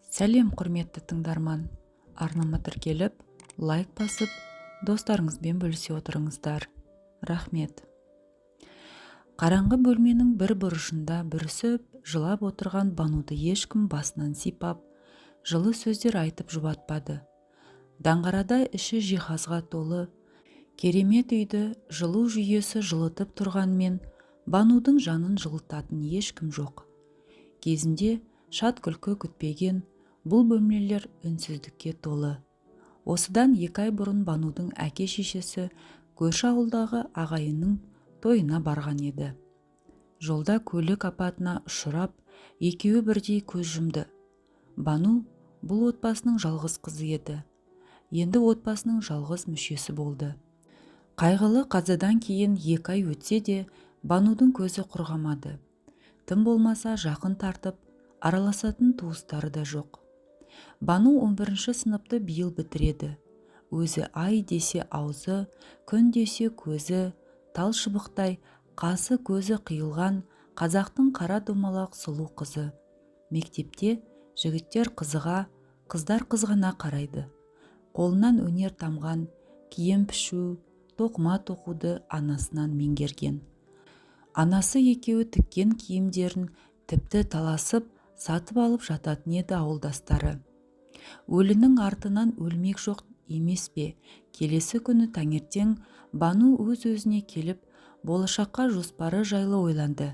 Сәлем құрметті тыңдарман. Арнама тіркеліп, лайк басып, достарыңызбен бөлісе отырыңыздар. Рахмет. Қараңғы бөлменің бір бұрышында бүрісіп, жылап отырған Бануды ешкім басынан сипап, жылы сөздер айтып жұбатпады. Даңғарада іші жиһазға толы, керемет үйді жылу жүйесі жылытып тұрғанмен, Банудың жанын жылытатын ешкім жоқ. Кезінде шат күлкі күтпеген бұл бөлмелер үнсіздікке толы. Осыдан 2 ай бұрын Банудың әке-шешесі көрші ауылдағы ағайынның тойына барған еді. Жолда көлік апатына ұшырап, екеуі бірдей көз жұмды. Бану бұл отбасының жалғыз қызы еді. Енді отбасының жалғыз мүшесі болды. Қайғылы қазадан кейін 2 ай өтсе де, Банудың көзі құрғамады. Тым болмаса жақын тартып, араласатын туыстары да жоқ. Бану 11-ші сыныпты биыл бітіреді. Өзі ай десе аузы, күн десе көзі, тал шыбықтай, қасы көзі қиылған қазақтың қара домалақ сұлу қызы. Мектепте жігіттер қызыға, қыздар қызғана қарайды. Қолынан өнер тамған, киім пішу, тоқыма тоқуды анасынан меңгерген. Анасы екеуі тіккен киімдерін тіпті таласып, сатып алып жататын еді ауылдастары. Өлінің артынан өлмек жоқ емес пе? Келесі күні таңертең Бану өз-өзіне келіп, болашаққа жоспары жайлы ойланды.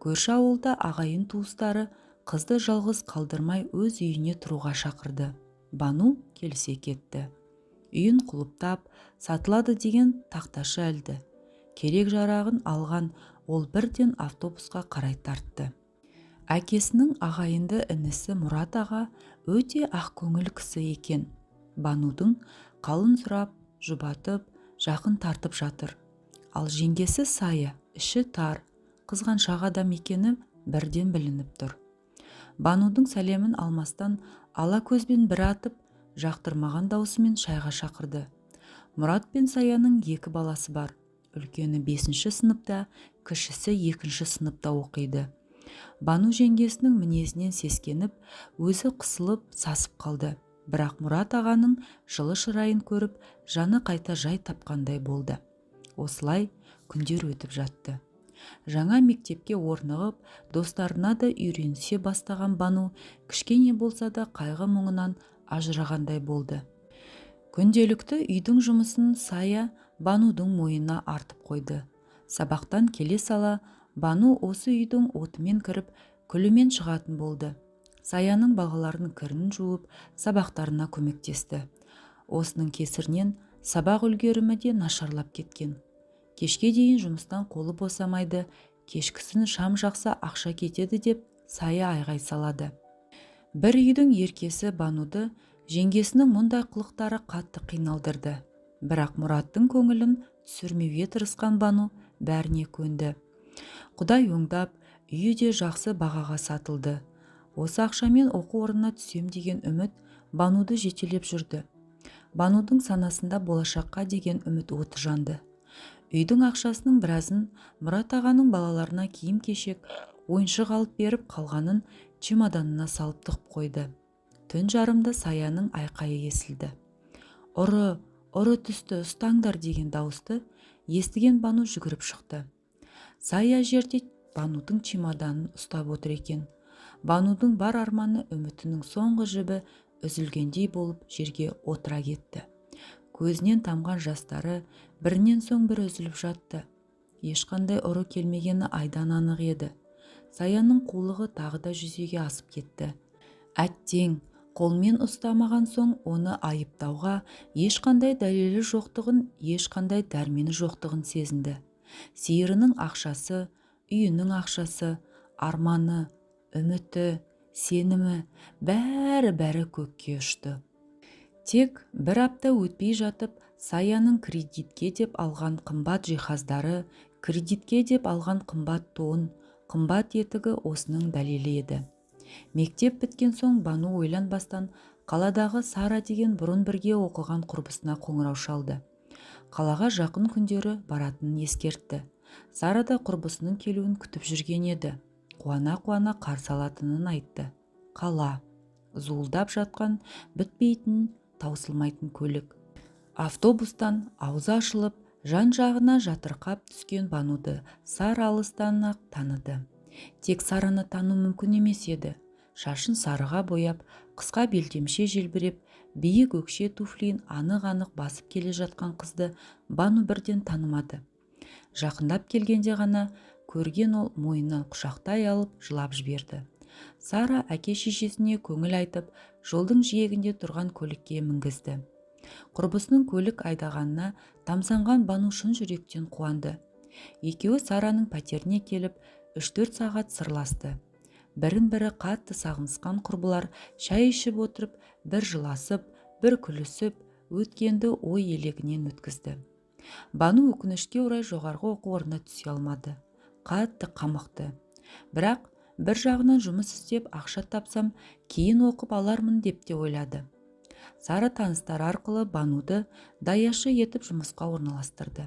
Көрші ауылда ағайын туыстары қызды жалғыз қалдырмай өз үйіне тұруға шақырды. Бану келісе кетті. Үйін құлыптап, сатылады деген тақташы әлді. Керек жарағын алған ол бірден автобусқа қарай тартты. Әкесінің ағайынды інісі Мұрат аға өте ақкөңіл кісі екен. Банудың қалын сұрап, жұбатып, жақын тартып жатыр. Ал жеңгесі Сая, іші тар, қызғаншақ адам екені бірден білініп тұр. Банудың сәлемін алмастан ала көзбен бір атып, жақтырмаған даусымен шайға шақырды. Мұрат пен Саяның 2 баласы бар. Үлкені 5-ші сыныпта, кішісі 2-ші сыныпта оқиды. Бану жеңгесінің мінезінен сескеніп, өзі қысылып, сасып қалды. Бірақ Мұрат ағаның жылы шырайын көріп, жаны қайта жай тапқандай болды. Осылай күндер өтіп жатты. Жаңа мектепке орнығып, достарына да үйренісе бастаған Бану кішкене болса да қайғы мұңынан ажырағандай болды. Күнделікті үйдің жұмысын Сая Банудың мойнына артып қойды. Сабақтан келе сала, Бану осы үйдің отымен кіріп, күлімен шығатын болды. Саяның бағаларын кірін жуып, сабақтарына көмектесті. Осының кесірінен сабақ үлгерімі де нашарлап кеткен. Кешке дейін жұмыстан қолы босамайды, кешкісін шам жақса ақша кетеді деп Сая айғай салады. Бір үйдің еркесі Бануды жеңгесінің мұндай қылықтары қатты қиналдырды. Бірақ Мұраттың көңілін түсірмеуге тырысқан Бану бәріне көнді. Құдай оңдап, үйі де жақсы бағаға сатылды. Осы ақшамен оқу орнына түсем деген үміт Бануды жетелеп жүрді. Банудың санасында болашаққа деген үміт оты жанды. Үйдің ақшасының біразын Мұрат ағаның балаларына киім-кешек, ойыншық алып беріп қалғанын чемоданына салып тығып қойды. Түн жарымда Саяның айқайы естілді. Ұры түсті, ұстаңдар деген дауысты естіген Бану жүгіріп шықты. Сая жерде Банудың чемоданын ұстап отыр екен. Банудың бар арманы, үмітінің соңғы жібі үзілгендей болып жерге отыра кетті. Көзінен тамған жастары бірінен соң бірі үзіліп жатты. Ешқандай ұры келмегені айдан анық еді. Саяның қулығы тағы да жүзеге асып кетті. Әттең, қолмен ұстамаған соң оны айыптауға ешқандай дәлелі жоқтығын, ешқандай дәрмені жоқтығын сезінді. Сиырының ақшасы, үйінің ақшасы, арманы, үміті, сенімі бәрі көкке ұшты. Тек бір апта өтпей жатып, Саяның кредитке деп алған қымбат жиһаздары, кредитке деп алған қымбат тон, қымбат етігі осының дәлелі еді. Мектеп біткен соң Бану ойланбастан қаладағы Сара деген бұрын бірге оқыған құрбысына қоңырау шалды. Қалаға жақын күндері баратынын ескертті. Сара да құрбысының келуін күтіп жүрген еді. Қуана қарсы алатынын айтты. Қала. зуылдап жатқан бітпейтін таусылмайтын көлік. Автобустан аузы ашылып жан-жағына жатырқап түскен Бануды Сара алыстан-ақ таныды. Тек Сараны тану мүмкін емес еді. Шашын сарыға бояп, қысқа белдемше желбіреп, биік өкше туфлиін анық-анық басып келе жатқан қызды Бану бірден танымады. Жақындап келгенде ғана көрген ол мойнынан құшақтай алып жылап жіберді. Сара әке-шешесіне көңіл айтып, жолдың жиегінде тұрған көлікке мінгізді. Құрбысының көлік айдағанына тамсанған Бану шын жүректен қуанды. Екеуі Сараның пәтеріне келіп 3-4 сағат сырласты. Бірін-бірі қатты сағынысқан құрбылар шай ішіп отырып, бір жыласып, бір күлісіп, өткенді ой елегінен өткізді. Бану өкінішке орай жоғарғы оқу орнына түсе алмады. Қатты қамықты. Бірақ бір жағынан жұмыс істеп ақша тапсам, кейін оқып алармын деп те ойлады. Сара таныстар арқылы Бануды даяшы етіп жұмысқа орналастырды.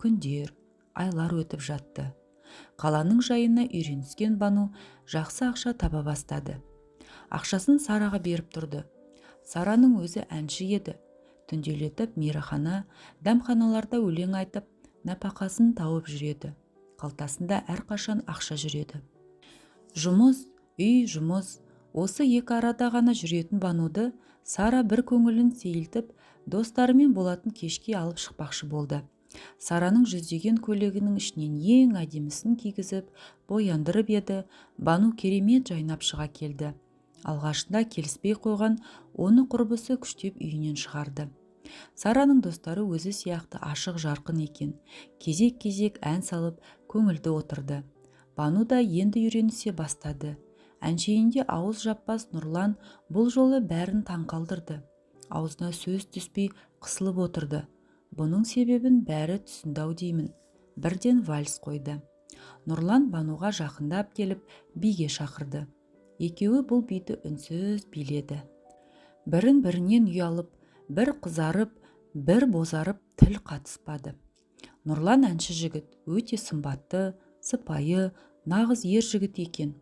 Күндер, айлар өтіп жатты. Қаланың жайына үйреніскен Бану жақсы ақша таба бастады. Ақшасын Сараға беріп тұрды. Сараның өзі әнші еді. Түнделетіп мейрамхана, дәмханаларда өлең айтып, нәпақасын тауып жүреді. Қалтасында әрқашан ақша жүреді. Жұмыс, үй, жұмыс. Осы екі арада ғана жүретін Бануды Сара бір көңілін сейілтіп, достарымен болатын кешке алып шықпақшы болды. Сараның жүздеген көйлегінің ішінен ең әдемісін кигізіп, бояндырып еді. Бану керемет жайнап шыға келді. Алғашында келіспей қойған оны құрбысы күштеп үйінен шығарды. Сараның достары өзі сияқты ашық жарқын екен. Кезек-кезек ән салып, көңілді отырды. Бану да енді үйренісе бастады. Әншейінде ауыз жаппас Нұрлан бұл жолы бәрін таңқалдырды. Аузына сөз түспей қысылып отырды. Бұның себебін бәрі түсінді-ау деймін. Бірден вальс қойды. Нұрлан Бануға жақындап келіп, биге шақырды. Екеуі бұл биді үнсіз биледі. Бірін-бірінен ұялып, бір қызарып, бір бозарып тіл қатыспады. Нұрлан әнші жігіт, өте сымбатты, сыпайы, нағыз ер жігіт екен.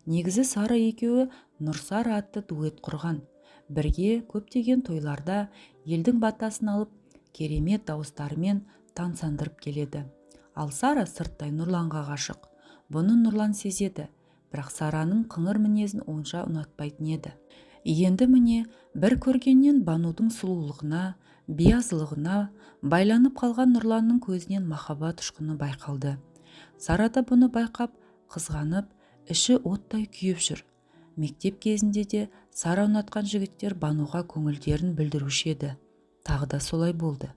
Негізі Сара екеуі Нұрсар атты дуэт құрған. Бірге көптеген тойларда елдің батасын алып, керемет дауыстарымен тамсандырып келеді. Ал Сара сырттай Нұрланға ғашық. Бұны Нұрлан сезеді, бірақ Сараның қыңыр мінезін онша ұнатпайтын еді. Енді міне бір көргеннен Банудың сұлулығына, биязылығына байланып қалған Нұрланның көзінен махаббат ұшқыны байқалды. Сара да бұны байқап, қызғанып, іші оттай күйіп жүр. Мектеп кезінде де Сара ұнатқан жігіттер Бануға көңілдерін білдіруші еді. Тағы да солай болды.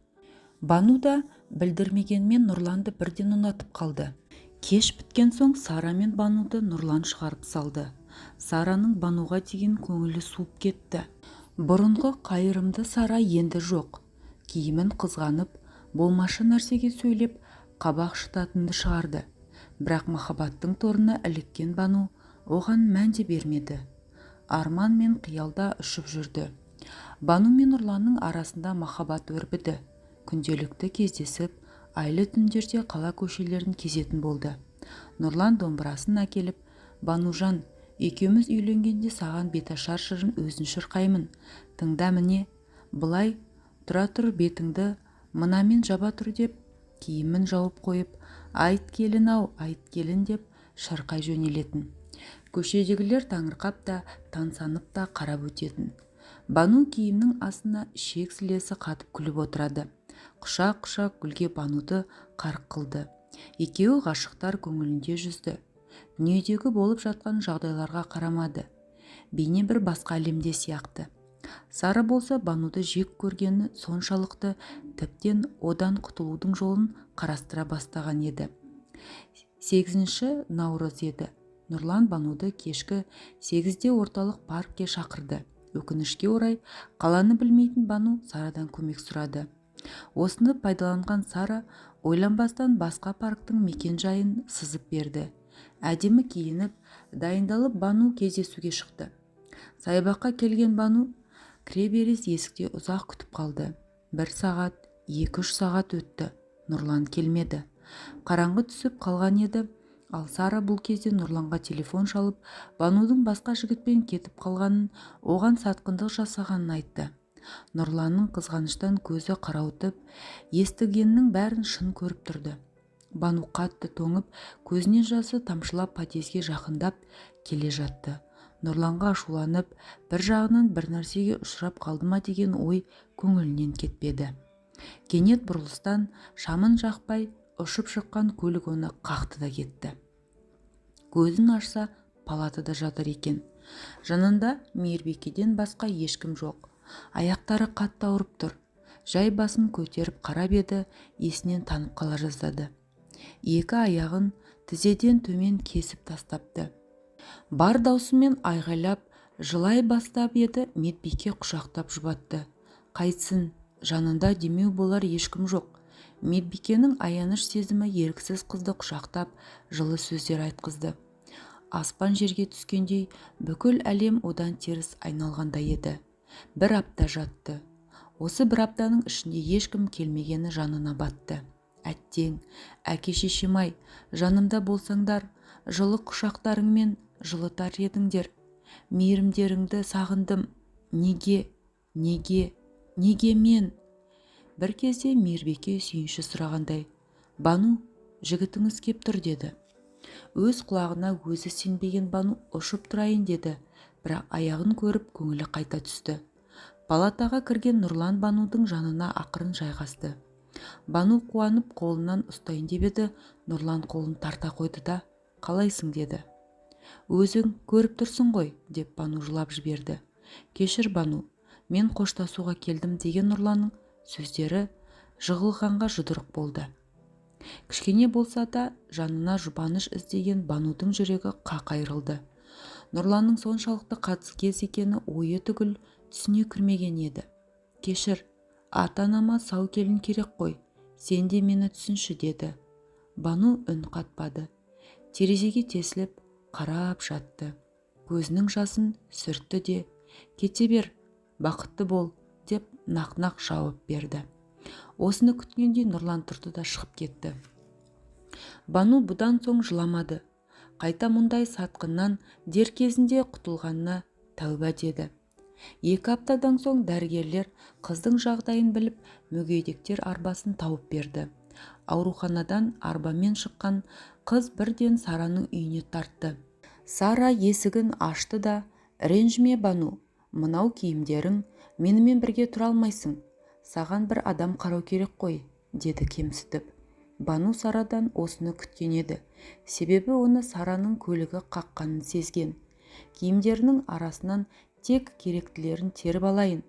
Бану да білдірмегенмен Нұрланды бірден ұнатып қалды. Кеш біткен соң Сара мен Бануды Нұрлан шығарып салды. Сараның Бануға деген көңілі суып кетті. Бұрынғы қайырымды Сара енді жоқ. Киімін қызғанып, болмашы нәрсеге сөйлеп, қабақ шытатынды шығарды. Бірақ махаббаттың торына іліккен Бану оған мән де бермеді. Арман мен қиялда ұшып жүрді. Бану мен Нұрланның арасында махаббат өрбіді. Күнделікті кездесіп, айлы түндерде қала көшелерін кезетін болды. Нұрлан домбырасын әкеліп, Банужан, екеуміз үйленгенде саған беташар жырын өзін шырқаймын. Тыңда міне, былай тұра тұр бетіңді, мынамен жаба тұр деп, киімін жауып қойып, айт келін-ау, айт келін деп шырқай жөнелетін. Көшедегілер таңырқап та, тансанып та қарап өтетін. Бану киімнің астына шек сілесі қатып күліп отырады. Құшақ-құшақ гүлге Бануды қарық қылды. Екеуі ғашықтар көңілінде жүзді. Дүниедегі болып жатқан жағдайларға қарамады. Бейне бір басқа әлемде сияқты. Сара болса Бануды жек көргені соншалықты, тіптен одан құтылудың жолын қарастыра бастаған еді. 8 наурыз еді. Нұрлан Бануды кешкі 8-де орталық паркке шақырды. Өкінішке орай, қаланы білмейтін Бану Сарадан көмек сұрады. Осыны пайдаланған Сара ойланбастан басқа парктың мекен жайын сызып берді. Әдемі киініп, дайындалып Бану кездесуге шықты. Саябаққа келген Бану кіреберіс есікте ұзақ күтіп қалды. 1 сағат, 2-3 сағат өтті. Нұрлан келмеді. Қараңғы түсіп қалған еді. Ал Сара бұл кезде Нұрланға телефон шалып, Банудың басқа жігітпен кетіп қалғанын, оған сатқындық жасағанын айтты. Нұрланның қызғаныштан көзі қарауытып, естігеннің бәрін шын көріп тұрды. Бану қатты тоңып, көзінен жасы тамшылап подъезге жақындап келе жатты. Нұрланға ашуланып, бір жағынан бір нәрсеге ұшырап қалды ма деген ой көңілінен кетпеді. Кенет бұрылыстан шамын жақпай ұшып шыққан көлік оны қақты да кетті. Көзін ашса, палатада жатыр екен. Жанында Мейірбикеден басқа ешкім жоқ. Аяқтары қатты ауырып тұр. Жай басын көтеріп қарап еді, есінен танып қала жаздады. Екі аяғын тізеден төмен кесіп тастапты. Бар даусымен айғайлап, жылай бастап еді, Медбике құшақтап жұбатты. Қайтсын, жанында демеу болар ешкім жоқ. Медбикенің аяныш сезімі еріксіз қызды құшақтап, жылы сөздер айтқызды. Аспан жерге түскендей, бүкіл әлем одан теріс айналғандай еді. Бір апта жатты. Осы бір аптаның ішінде ешкім келмегені жанына батты. Әттең, әке-шешем-ай, жанымда болсаңдар, жылы құшақтарыңмен жылытар едіңдер. Мейірімдеріңді сағындым. Неге мен? Бір кезде Мейірбике сүйінші сұрағандай, Бану, жігітіңіз кеп тұр деді. Өз құлағына өзі сенбеген Бану ұшып тұрайын деді, бірақ аяғын көріп көңілі қайта түсті. Палатаға кірген Нұрлан Банудың жанына ақырын жайғасты. Бану қуанып қолынан ұстайын деп еді, Нұрлан қолын тарта қойды да, қалайсың деді. Өзің көріп тұрсың ғой, деп Бану жылап жіберді. Кешір Бану, мен қоштасуға келдім деген Нұрланның сөздері жығылғанға жұдырық болды. Кішкене болса да жанына жұбаныш іздеген Банудың жүрегі қақ айрылды. Нұрланның соншалықты қатыгез екені ойы түгіл түсіне кірмеген еді. Кешір, ата-анама сау келін керек қой, сен де мені түсінші деді. Бану үн қатпады. Терезеге тесіліп қарап жатты. Көзінің жасын сүртті де, кете бер, бақытты бол, деп нақ-нақ жауап берді. Осыны күткендей Нұрлан тұрды да шығып кетті. Бану бұдан соң жыламады. Қайта мұндай сатқыннан дер кезінде құтылғанына тәуба деді. 2 аптадан соң дәрігерлер қыздың жағдайын біліп, мүгедектер арбасын тауып берді. Ауруханадан арбамен шыққан қыз бірден Сараның үйіне тартты. Сара есігін ашты да, ренжіме Бану, мынау киімдерің, менімен бірге тұра алмайсың. Саған бір адам қарау керек қой, деді кемсітіп. Бану Сарадан осыны күткен еді. Себебі оны Сараның көлігі қаққанын сезген. Киімдерінің арасынан тек керектілерін теріп алайын,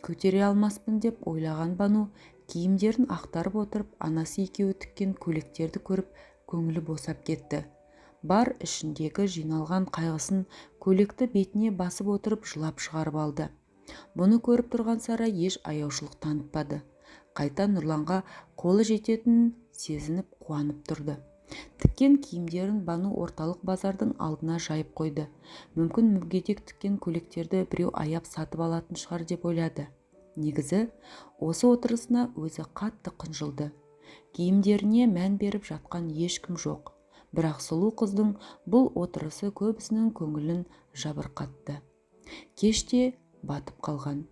көтере алмаспын деп ойлаған Бану, киімдерін ақтарып отырып, анасы екеуі тіккен көйлектерді көріп, көңілі босап кетті. Бар ішіндегі жиналған қайғысын көйлекті бетіне басып отырып жылап шығарып алды. Бұны көріп тұрған Сара еш аяушылық танытпады. Қайта Нұрланға қолы жететінін сезініп қуанып тұрды. Тіккен киімдерін Бану орталық базардың алдына жайып қойды. Мүмкін мүгедек тіккен көйлектерді біреу аяп сатып алатын шығар деп ойлады. Негізі, осы отырысына өзі қатты қынжылды. Киімдеріне мән беріп жатқан ешкім жоқ. Бірақ сұлу қыздың бұл отырысы көбісінің көңілін жабырқатты. Кеште батып қалған.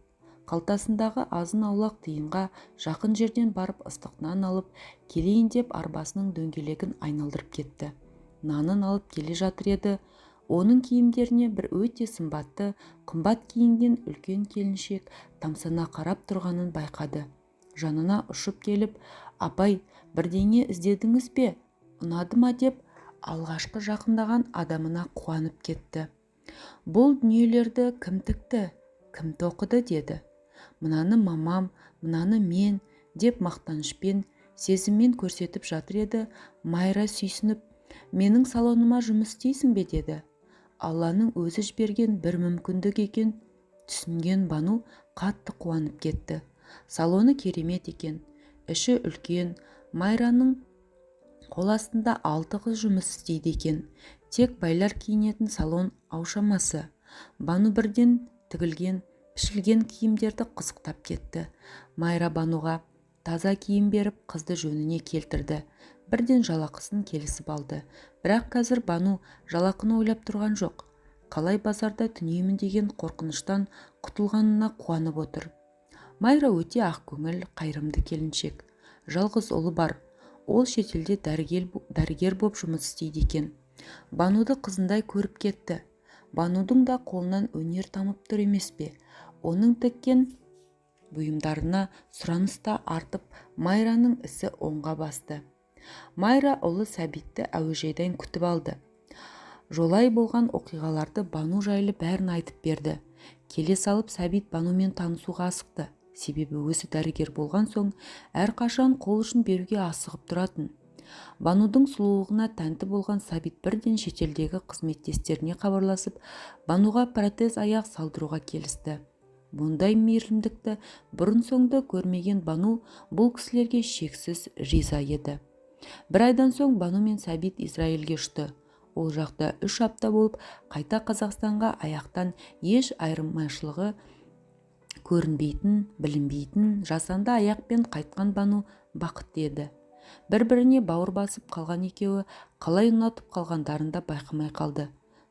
Қалтасындағы азын аулақ тиынға жақын жерден барып ыстық нан алып, келейін деп арбасының дөңгелегін айналдырып кетті. Нанын алып келе жатыр еді, оның киімдеріне бір өте сымбатты, қымбат киінген үлкен келіншек тамсана қарап тұрғанын байқады. Жанына ұшып келіп, апай, бірдеңе іздедіңіз бе? Ұнады ма деп алғашқы жақындаған адамына қуанып кетті. Бұл дүниелерді кім тікті, кім тоқыды деді. Мынаны мамам, мынаны мен, деп мақтанышпен, сезіммен көрсетіп жатыр еді. Майра сүйсініп, менің салоныма жұмыс істейсің бе деді. Алланың өзі жіберген бір мүмкіндік екен. Түсінген Бану қатты қуанып кетті. Салоны керемет екен, іші үлкен. Майраның қол астында 6 қыз жұмыс істейді екен. Тек байлар киінетін салон аушамасы. Бану бірден тігілген, пішілген киімдерді қызықтап кетті. Майра Бануға таза киім беріп, қызды жөніне келтірді. бірден жалақысын келісіп алды. Бірақ қазір Бану жалақыны ойлап тұрған жоқ. Қалай базарда түнеймін деген қорқыныштан құтылғанына қуанып отыр. Майра өте ақкөңіл, қайырымды келіншек. Жалғыз ұлы бар. Ол шетелде дәрігер боп жұмыс істейді екен. Бануды қызындай көріп кетті. Банудың да қолынан өнер тамып тұр емес пе? Оның тіккен бұйымдарына сұраныста артып, Майраның ісі оңға басты. Майра ұлы Сәбитті әуежайдан күтіп алды. Жолай болған оқиғаларды Бану жайлы бәрін айтып берді. Келе салып Сәбит Банумен танысуға асықты. Себебі өзі дәрігер болған соң әрқашан қол ұшын беруге асығып тұратын. Банудың сұлулығына тәнті болған Сәбит бірден шетелдегі қызметтестеріне хабарласып, Бануға протез аяқ салдыруға келісті. Бұндай мейірімдікті бұрын соңды көрмеген Бану бұл кісілерге шексіз риза еді. Бір айдан соң Бану мен Сәбит Израильге ұшты. Ол жақта 3 апта болып, қайта Қазақстанға аяқтан еш айырмашылығы көрінбейтін, білінбейтін, жасанды аяқпен қайтқан Бану бақытты еді. Бір-біріне бауыр басып қалған екеуі қалай ұнатып қалғандарын да байқамай қалды.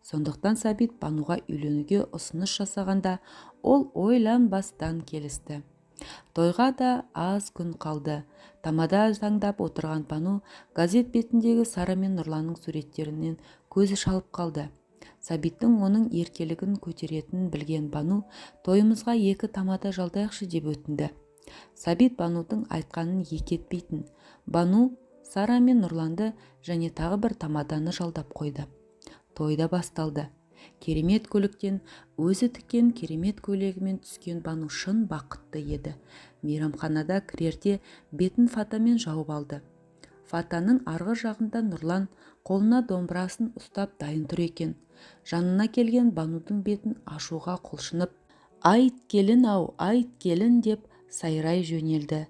Сондықтан Сәбит Бануға үйленуге ұсыныс жасағанда ол ойланбастан келісті. Тойға да аз күн қалды. Тамада таңдап отырған Бану газет бетіндегі Сара мен Нұрланның суреттерінен көзі шалып қалды. Сәбиттің оның еркелігін көтеретінін білген Бану тойымызға 2 тамада жалдайықшы деп өтінді. Сәбит Банудың айтқанын екі етпейтін. Бану Сара мен Нұрланды және тағы бір тамаданы жалдап қойды. Тойда басталды. Керемет көліктен өзі тіккен керемет көйлегімен түскен Бану шын бақытты еді. Мейрамханада кірерде бетін фатамен жауып алды. Фатаның арғы жағында Нұрлан қолына домбырасын ұстап дайын тұр екен. Жанына келген Банудың бетін ашуға құлшынып, «Айт келін ау, айт келін» деп сайрай жөнелді.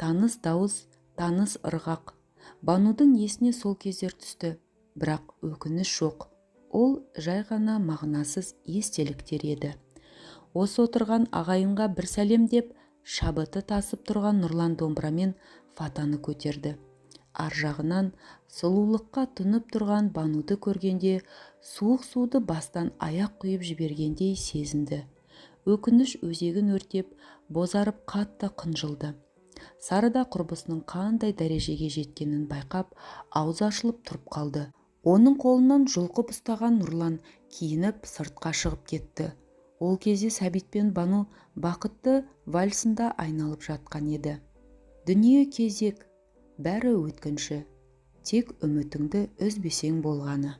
Таныс дауыс, таныс ырғақ. Банудың есіне сол кездер түсті. Бірақ өкініш жоқ. Ол жай ғана мағынасыз естеліктер еді. Осы отырған ағайынға бір сәлем деп, шабыты тасып тұрған Нұрлан домбырамен фатаны көтерді. Ар жағынан сұлулыққа тұнып тұрған Бануды көргенде суық суды бастан аяқ құйып жібергендей сезінді. Өкініш өзегін өртеп, бозарып қатты қынжылды. Сарыда құрбысының қандай дәрежеге жеткенін байқап, аузы ашылып тұрып қалды. Оның қолынан жұлқып ұстаған Нұрлан киініп сыртқа шығып кетті. Ол кезде Сәбит пен Бану бақытты вальсында айналып жатқан еді. Дүние кезек, бәрі өткінші, тек үмітіңді үзбесең болғаны.